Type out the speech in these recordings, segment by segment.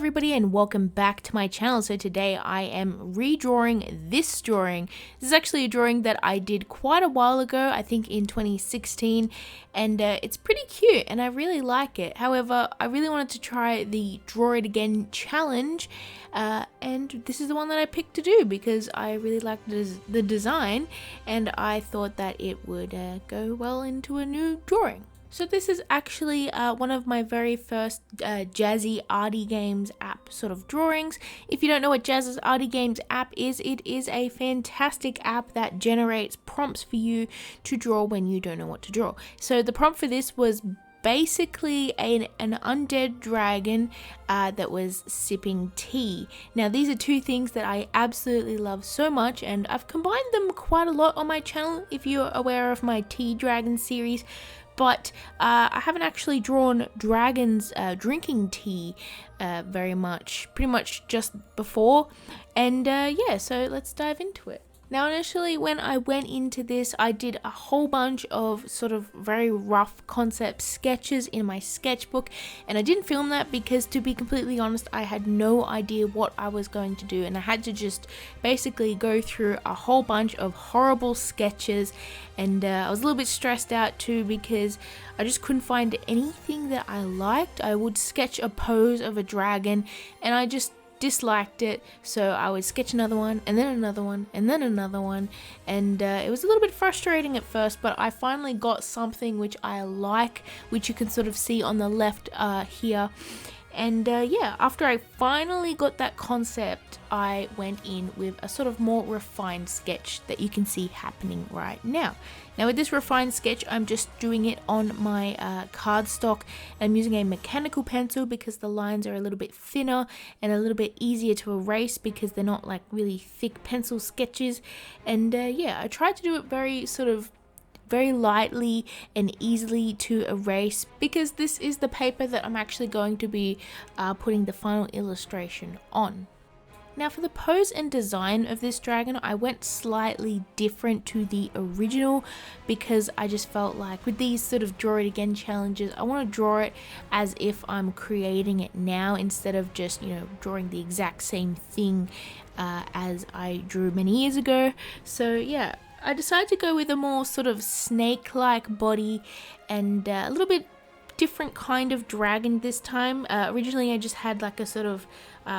everybody and welcome back to my channel. So today I am redrawing this drawing. This is actually a drawing that I did quite a while ago, I think in 2016, and it's pretty cute and I really like it. However, I really wanted to try the Draw It Again challenge, and this is the one that I picked to do because I really liked the design and I thought that it would go well into a new drawing. So this is actually one of my very first Jazzy Arty Games app sort of drawings. If you don't know what Jazzy Arty Games app is, it is a fantastic app that generates prompts for you to draw when you don't know what to draw. So the prompt for this was basically an undead dragon that was sipping tea. Now these are two things that I absolutely love so much, and I've combined them quite a lot on my channel if you're aware of my Tea Dragon series. But I haven't actually drawn dragons drinking tea very much, pretty much just before. And yeah, so let's dive into it. Now initially when I went into this, I did a whole bunch of sort of very rough concept sketches in my sketchbook, and I didn't film that because, to be completely honest, I had no idea what I was going to do, and I had to just basically go through a whole bunch of horrible sketches, and I was a little bit stressed out too because I just couldn't find anything that I liked. I would sketch a pose of a dragon and I just disliked it, so I would sketch another one and then another one and then another one, and it was a little bit frustrating at first, but I finally got something which I like, which you can sort of see on the left here. And yeah, after I finally got that concept, I went in with a sort of more refined sketch that you can see happening right now. Now with this refined sketch, I'm just doing it on my cardstock. I'm using a mechanical pencil because the lines are a little bit thinner and a little bit easier to erase because they're not like really thick pencil sketches. And yeah, I tried to do it very lightly and easily to erase because this is the paper that I'm actually going to be putting the final illustration on. Now for the pose and design of this dragon, I went slightly different to the original because I just felt like with these sort of Draw It Again challenges, I want to draw it as if I'm creating it now instead of just, you know, drawing the exact same thing as I drew many years ago. So yeah, I decided to go with a more sort of snake-like body and a little bit different kind of dragon this time. Originally I just had like a sort of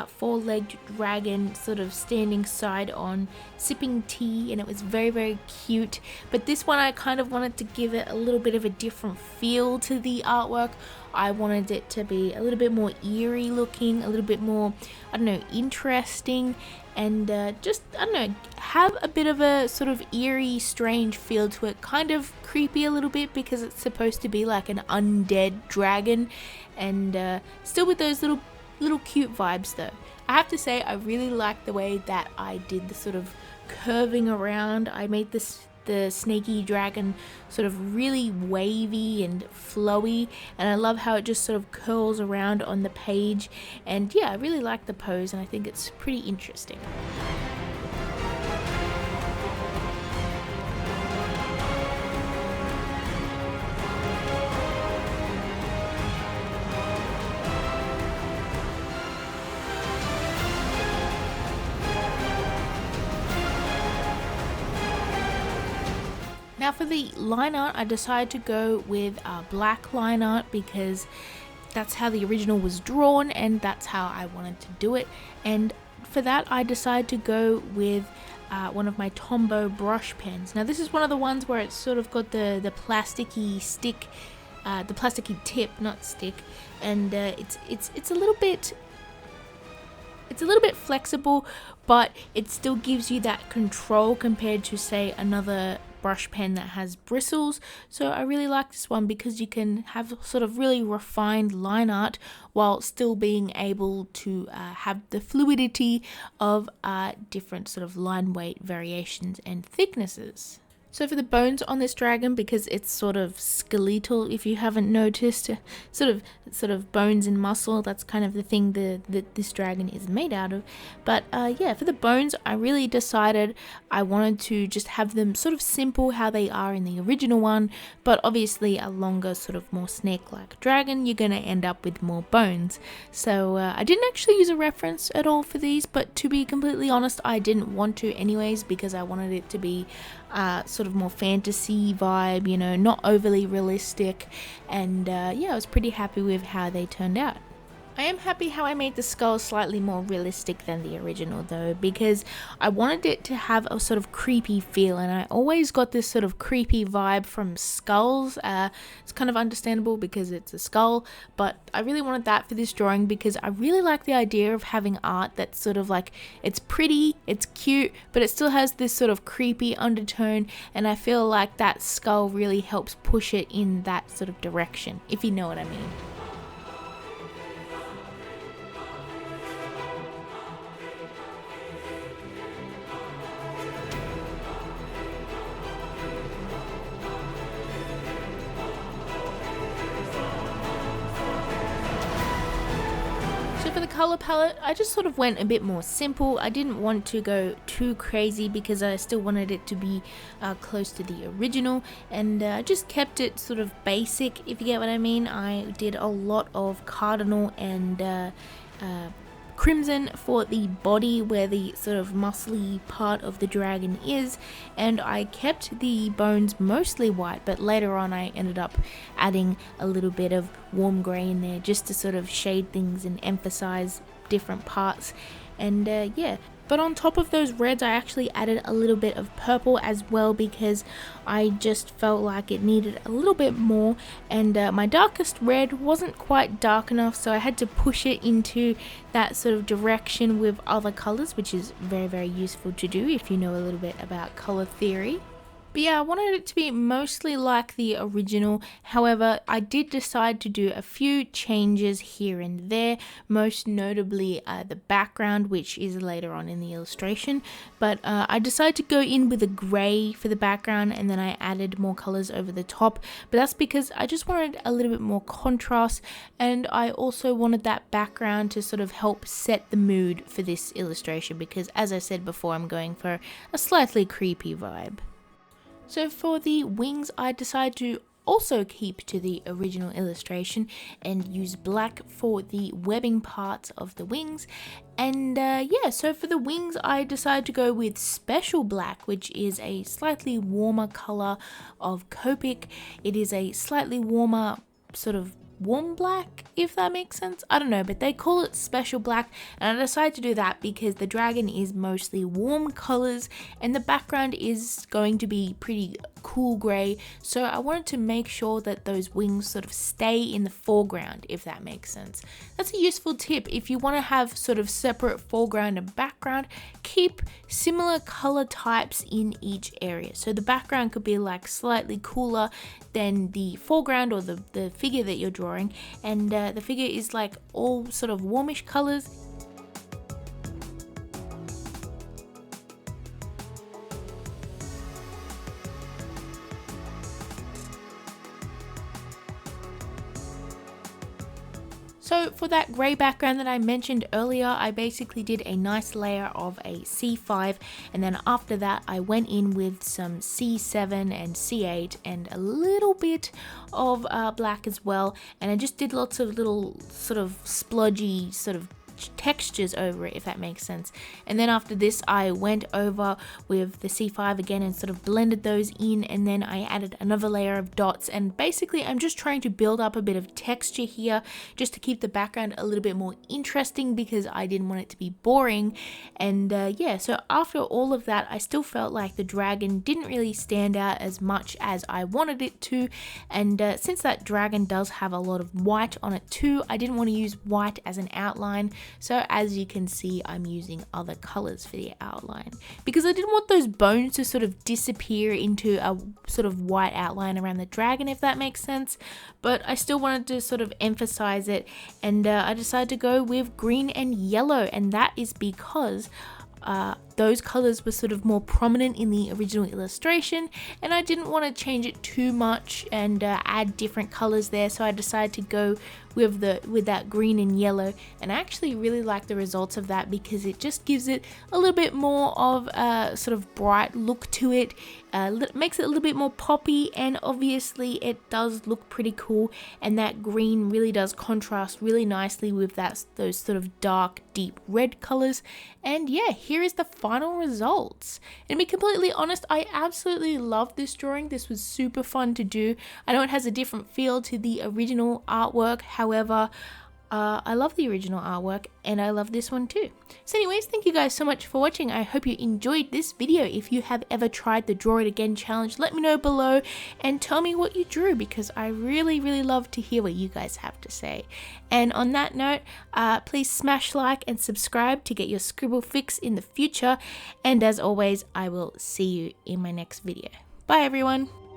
four-legged dragon sort of standing side on sipping tea, and it was very cute, but this one I kind of wanted to give it a little bit of a different feel to the artwork. I wanted it to be a little bit more eerie looking, a little bit more, I don't know, interesting, and just, I don't know, have a bit of a sort of eerie, strange feel to it, kind of creepy a little bit because it's supposed to be like an undead dragon, and still with those little cute vibes though. I have to say I really like the way that I did the sort of curving around. I made the snaky dragon sort of really wavy and flowy, and I love how it just sort of curls around on the page, and yeah, I really like the pose and I think it's pretty interesting. Now for the line art, I decided to go with black line art because that's how the original was drawn and that's how I wanted to do it. And for that I decided to go with one of my Tombow brush pens. Now this is one of the ones where it's sort of got the plasticky stick, the plasticky tip, not stick, and it's a little bit flexible, but it still gives you that control compared to, say, another brush pen that has bristles. So I really like this one because you can have sort of really refined line art while still being able to have the fluidity of different sort of line weight variations and thicknesses. So for the bones on this dragon, because it's sort of skeletal, if you haven't noticed, sort of bones and muscle, that's kind of the thing that this dragon is made out of. But yeah, for the bones, I really decided I wanted to just have them sort of simple how they are in the original one, but obviously a longer, sort of more snake-like dragon, you're going to end up with more bones. So I didn't actually use a reference at all for these, but to be completely honest, I didn't want to anyways, because I wanted it to be sort of more fantasy vibe, you know, not overly realistic, and yeah, I was pretty happy with how they turned out. I am happy how I made the skull slightly more realistic than the original though, because I wanted it to have a sort of creepy feel, and I always got this sort of creepy vibe from skulls. It's kind of understandable because it's a skull, but I really wanted that for this drawing because I really like the idea of having art that's sort of like, it's pretty, it's cute, but it still has this sort of creepy undertone, and I feel like that skull really helps push it in that sort of direction, if you know what I mean. For the color palette, I just sort of went a bit more simple. I didn't want to go too crazy because I still wanted it to be close to the original, and I just kept it sort of basic, if you get what I mean. I did a lot of cardinal and crimson for the body where the sort of muscly part of the dragon is, and I kept the bones mostly white, but later on I ended up adding a little bit of warm grey in there just to sort of shade things and emphasize different parts. And yeah, but on top of those reds I actually added a little bit of purple as well, because I just felt like it needed a little bit more, and my darkest red wasn't quite dark enough, so I had to push it into that sort of direction with other colors, which is very, very useful to do if you know a little bit about color theory. But yeah, I wanted it to be mostly like the original. However, I did decide to do a few changes here and there, most notably the background, which is later on in the illustration. But I decided to go in with a grey for the background, and then I added more colors over the top. But that's because I just wanted a little bit more contrast, and I also wanted that background to sort of help set the mood for this illustration, because as I said before, I'm going for a slightly creepy vibe. So for the wings, I decided to also keep to the original illustration and use black for the webbing parts of the wings. And yeah, so for the wings, I decided to go with Special Black, which is a slightly warmer color of Copic. It is a slightly warmer sort of warm black, if that makes sense. I don't know, but they call it Special Black, and I decided to do that because the dragon is mostly warm colors and the background is going to be pretty cool grey, so I wanted to make sure that those wings sort of stay in the foreground, if that makes sense. That's a useful tip. If you want to have sort of separate foreground and background, keep similar color types in each area. So the background could be like slightly cooler than the foreground or the figure that you're drawing, and the figure is like all sort of warmish colors. So for that grey background that I mentioned earlier, I basically did a nice layer of a C5, and then after that I went in with some C7 and C8 and a little bit of black as well, and I just did lots of little sort of splodgy sort of textures over it, if that makes sense. And then after this I went over with the C5 again and sort of blended those in, and then I added another layer of dots, and basically I'm just trying to build up a bit of texture here just to keep the background a little bit more interesting, because I didn't want it to be boring. And yeah, so after all of that I still felt like the dragon didn't really stand out as much as I wanted it to, and since that dragon does have a lot of white on it too, I didn't want to use white as an outline. So as you can see, I'm using other colors for the outline because I didn't want those bones to sort of disappear into a sort of white outline around the dragon, if that makes sense. But I still wanted to sort of emphasize it, and I decided to go with green and yellow, and that is because those colors were sort of more prominent in the original illustration, and I didn't want to change it too much and add different colors there, so I decided to go with that green and yellow, and I actually really like the results of that because it just gives it a little bit more of a sort of bright look to it, makes it a little bit more poppy, and obviously it does look pretty cool, and that green really does contrast really nicely with those sort of dark deep red colors. And yeah, here is the final results. And to be completely honest, I absolutely love this drawing. This was super fun to do. I know it has a different feel to the original artwork, however, I love the original artwork and I love this one too. So anyways, thank you guys so much for watching. I hope you enjoyed this video. If you have ever tried the Draw It Again challenge, let me know below and tell me what you drew, because I really love to hear what you guys have to say. And on that note, please smash like and subscribe to get your scribble fix in the future. And as always, I will see you in my next video. Bye everyone.